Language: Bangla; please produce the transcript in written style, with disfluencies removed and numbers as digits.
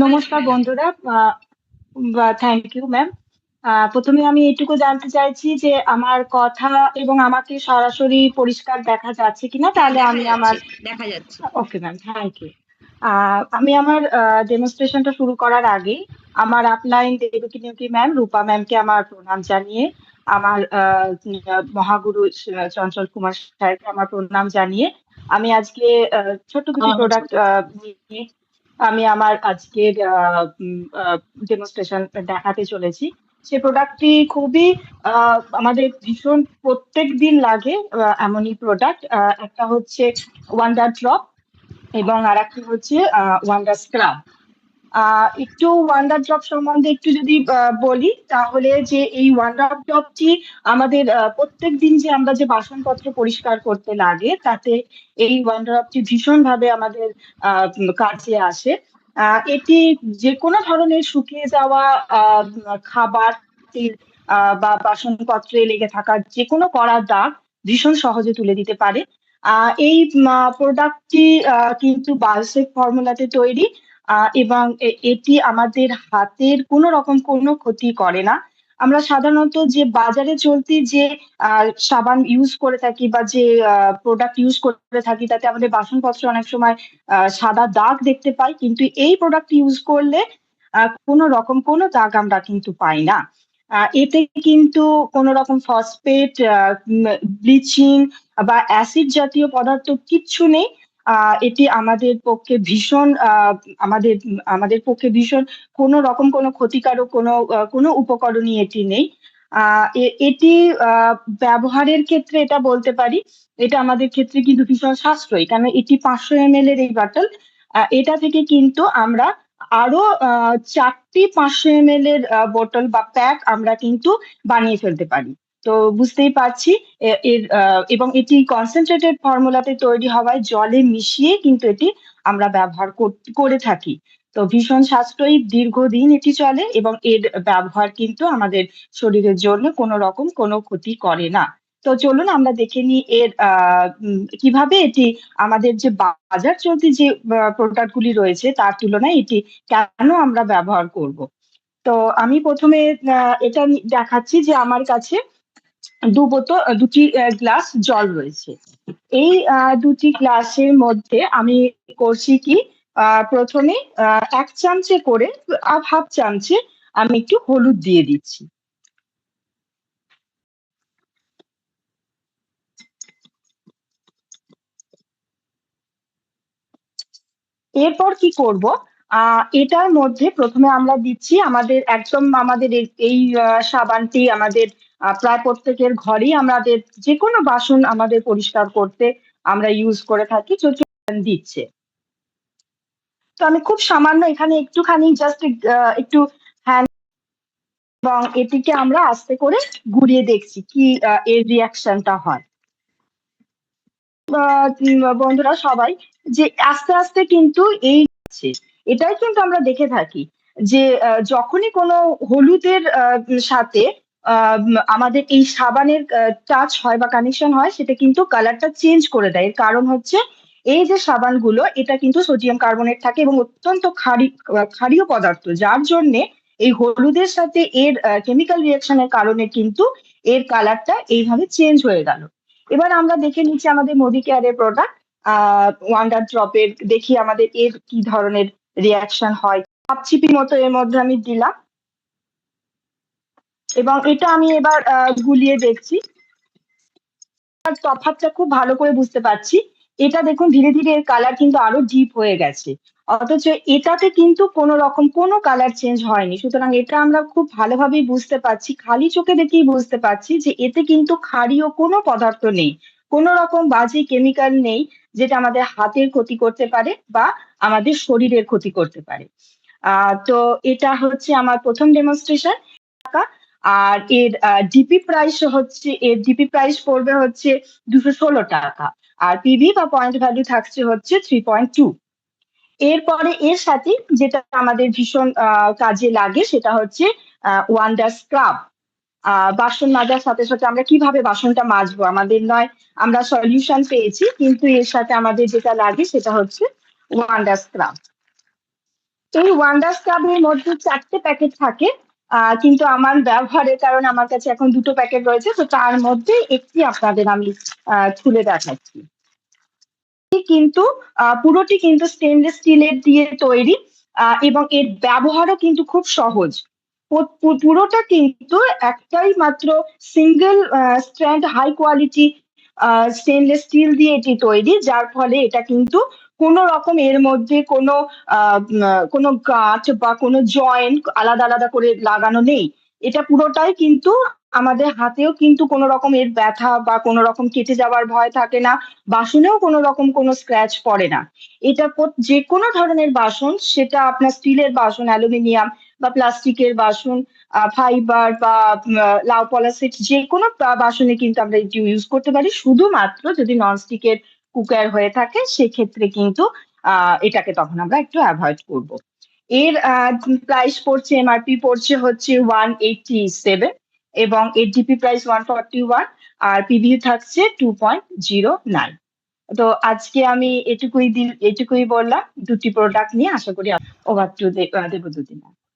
নমস্কার বন্ধুরা। Thank you ma'am. প্রথমে আমি এইটুকু জানতে চাইছি যে আমার কথা এবং আমাকে সরাসরি পরিষ্কার দেখা যাচ্ছে কিনা, হ্যাঁ, তাহলে দেখা আমি যাচ্ছে, আমার দেখা যাচ্ছে। Okay ma'am, thank you. আমি আমার ডেমনস্ট্রেশনটা শুরু করার আগে আমার আপলাইন দেবকী ম্যাম, রূপা ম্যামকে আমার প্রণাম জানিয়ে, আমার মহাগুরু চঞ্চল কুমার স্যারকে আমার প্রণাম জানিয়ে আমি আজকে ছোট্ট দুটি আমার হচ্ছে। প্রোডাক্ট নিয়ে আমি আমার আজকের ডেমনস্ট্রেশন দেখাতে চলেছি। সে প্রোডাক্টটি খুবই আমাদের ভীষণ প্রত্যেক দিন লাগে এমনই প্রোডাক্ট। একটা হচ্ছে ওয়ান্ডার ড্রপ এবং আর একটি হচ্ছে ওয়ান্ডার স্ক্রাব। একটু ওয়ান্ডার ড্রপ সম্বন্ধে একটু যদি বলি, তাহলে যে এই ওয়ান্ডার ড্রপটি আমাদের প্রত্যেক দিন যে আমরা যে বাসনপত্র পরিষ্কার করতে লাগে, তাতে এই ওয়ান্ডার ড্রপটি ভীষণ ভাবে আমাদের কাজে আসে। এটি যে কোনো ধরনের শুকিয়ে যাওয়া খাবার, তেল, বা বাসনপত্রে লেগে থাকা যে কোনো কড়া দাগ ভীষণ সহজে তুলে দিতে পারে। এই প্রোডাক্টটি কিন্তু বায়োসেক ফর্মুলাতে তৈরি, এবং এটি আমাদের হাতের কোনো রকম কোনো ক্ষতি করে না। আমরা সাধারণত যে বাজারে চলতি যে সাবান ইউজ করে থাকি বা যে প্রোডাক্ট ইউজ করে থাকি, তাতে আমাদের বাসনপত্রে অনেক সময় সাদা দাগ দেখতে পাই, কিন্তু এই প্রোডাক্ট ইউজ করলে কোনো রকম কোনো দাগ আমরা কিন্তু পাই না। এতে কিন্তু কোনো রকম ফসফেট, ব্লিচিং বা অ্যাসিড জাতীয় পদার্থ কিচ্ছু নেই। এটি আমাদের পক্ষে ভীষণ আমাদের আমাদের পক্ষে ভীষণ কোনো রকম কোনো ক্ষতিকারক কোনো উপকরণই এটি নেই। এটি আহ, ব্যবহারের ক্ষেত্রে এটা বলতে পারি, এটা আমাদের ক্ষেত্রে কিন্তু ভীষণ সাশ্রয়ী, কারণ এটি 500 ml এর এই বটল। এটা থেকে কিন্তু আমরা আরো 4টি 500 ml এর বোতল বা প্যাক আমরা কিন্তু বানিয়ে ফেলতে পারি। তো বুঝতেই পারছি এবং এটি কনসেন্ট্রেটেড ফর্মুলাতে তৈরি হওয়ায় জলে মিশিয়ে কিন্তু এটি আমরা ব্যবহার করে থাকি। তো ভীষণ সাশ্রয়ী, দীর্ঘদিন এটি চলে এবং এর ব্যবহার কিন্তু আমাদের শরীরের জন্য কোনো রকম কোনো ক্ষতি করে না। তো চলুন আমরা দেখে নিই এর কিভাবে এটি আমাদের যে বাজার চলতি যে প্রোডাক্ট গুলি রয়েছে তার তুলনায় এটি কেন আমরা ব্যবহার করব। তো আমি প্রথমে এটা দেখাচ্ছি যে আমার কাছে দুটি গ্লাস জল রয়েছে। এই দুটি গ্লাসের মধ্যে আমি করছি কি, প্রথমে 1 চামচে করে, হাফ চামচে আমি একটু হলুদ দিয়ে দিচ্ছি। এরপর কি করব, এটার মধ্যে প্রথমে আমরা দিচ্ছি আমাদের একদম আমাদের এই সাবানটি আমাদের প্রায় প্রত্যেকের ঘরেই আমাদের যে কোনো বাসন আমাদের পরিষ্কার করতে আমরা ইউজ করে থাকি, দিচ্ছে। তো আমি খুব সামান্য এখানে একটুখানি জাস্ট একটু হ্যান্ড, এবং এটিকে আমরা আস্তে করে ঘুরিয়ে দেখছি কি এর রিয়াকশনটা হয়। বন্ধুরা সবাই, যে আস্তে আস্তে কিন্তু এই হচ্ছে, এটাই কিন্তু আমরা দেখে থাকি যে যখনই কোনো হলুদের সাথে আমাদের এই সাবানের টাচ হয় বা কানেকশন হয়, সেটা কিন্তু কালারটা চেঞ্জ করে দেয়। এর কারণ হচ্ছে এই যে সাবানগুলো, এটা কিন্তু সোডিয়াম কার্বনেট থাকে এবং অত্যন্ত ক্ষারীয় পদার্থ, যার জন্যে এই হলুদের সাথে এর কেমিক্যাল রিয়াকশনের কারণে কিন্তু এর কালারটা এইভাবে চেঞ্জ হয়ে গেল। এবার আমরা দেখে নিচ্ছি আমাদের মোদি কেয়ারের প্রোডাক্ট ওয়ান্ডার ড্রপের, দেখি আমাদের এর কি ধরনের রিয়াকশন হয়। চিপি মতো এর মধ্যে আমি দিলাম এবং এটা আমি এবার গুলিয়ে দেখছি। তফাৎটা খুব ভালো করে বুঝতে পারছি। এটা দেখুন ধীরে ধীরে এর কালার কিন্তু আরো ডিপ হয়ে গেছে, অথচ এটাতে কিন্তু কোনো রকম কোনো কালার চেঞ্জ হয়নি। সুতরাং এটা আমরা খুব ভালোভাবেই বুঝতে পারছি, খালি চোখে দেখেই বুঝতে পারছি যে এতে কিন্তু ক্ষারীয় কোনো পদার্থ নেই, কোনো রকম বাজে কেমিক্যাল নেই, যেটা আমাদের হাতের ক্ষতি করতে পারে বা আমাদের শরীরের ক্ষতি করতে পারে। তো এটা হচ্ছে আমার প্রথম ডেমনস্ট্রেশন। আর এর ডিপি প্রাইস পড়বে হচ্ছে 216 টাকা, আর পিভি বা পয়েন্ট ভ্যালু থাকছে হচ্ছে 3.2। এরপরে এর সাথে যেটা আমাদের ভীষণ কাজে লাগে সেটা হচ্ছে ওয়ান্ডার স্ক্রাব। বাসন মাজার সাথে সাথে আমরা কিভাবে বাসনটা মাজবো, আমাদের নয় আমরা সলিউশন পেয়েছি, কিন্তু এর সাথে আমাদের যেটা লাগে সেটা হচ্ছে ওয়ান্ডার স্ক্রাব। এই ওয়ান্ডার স্ক্রাবের মধ্যে 4টে প্যাকেট থাকে, কিন্তু আমার ব্যবহারের কারণে আমার কাছে এখন 2টো প্যাকেট রয়েছে, তো তার মধ্যে একটি আপনাদের আমি খুলে দেখাচ্ছি। কিন্তু পুরোটি কিন্তু স্টেনলেস স্টিলের দিয়ে তৈরি, এবং এর ব্যবহারও কিন্তু খুব সহজ। পুরোটা কিন্তু একটাই মাত্র single strand high quality stainless steel দিয়ে এটি তৈরি, যার ফলে এটা কিন্তু কোনো রকম এর মধ্যে কোনো গাঁট বা কোনো জয়েন্ট আলাদা আলাদা করে লাগানো নেই। এটা পুরোটাই কিন্তু আমাদের হাতেও কিন্তু কোনো রকম এর ব্যথা বা কোনো রকম কেটে যাওয়ার ভয় থাকে না, বাসনেও কোনো রকম কোনো স্ক্র্যাচ পড়ে না। এটা যে কোনো ধরনের বাসন, সেটা আপনার স্টিলের বাসন, অ্যালুমিনিয়াম বা প্লাস্টিকের বাসন, ফাইবার বা লাউ পলাসেট, যে কোনো বাসনে কিন্তু আমরা এটি ইউজ করতে পারি। শুধুমাত্র যদি ননস্টিকের কুকার হয়ে থাকে সেক্ষেত্রে কিন্তু এটাকে তখন আমরা একটু অ্যাভয়েড করব। এর প্রাইস পড়ছে, এমআরপি পড়ছে হচ্ছে 187, এবং এর ডিপি প্রাইস 141, আর পিভিউ থাকছে 2.09। তো আজকে আমি এটুকুই বললাম দুটি প্রোডাক্ট নিয়ে। আশা করি ওভার টু দেবদূতিনা।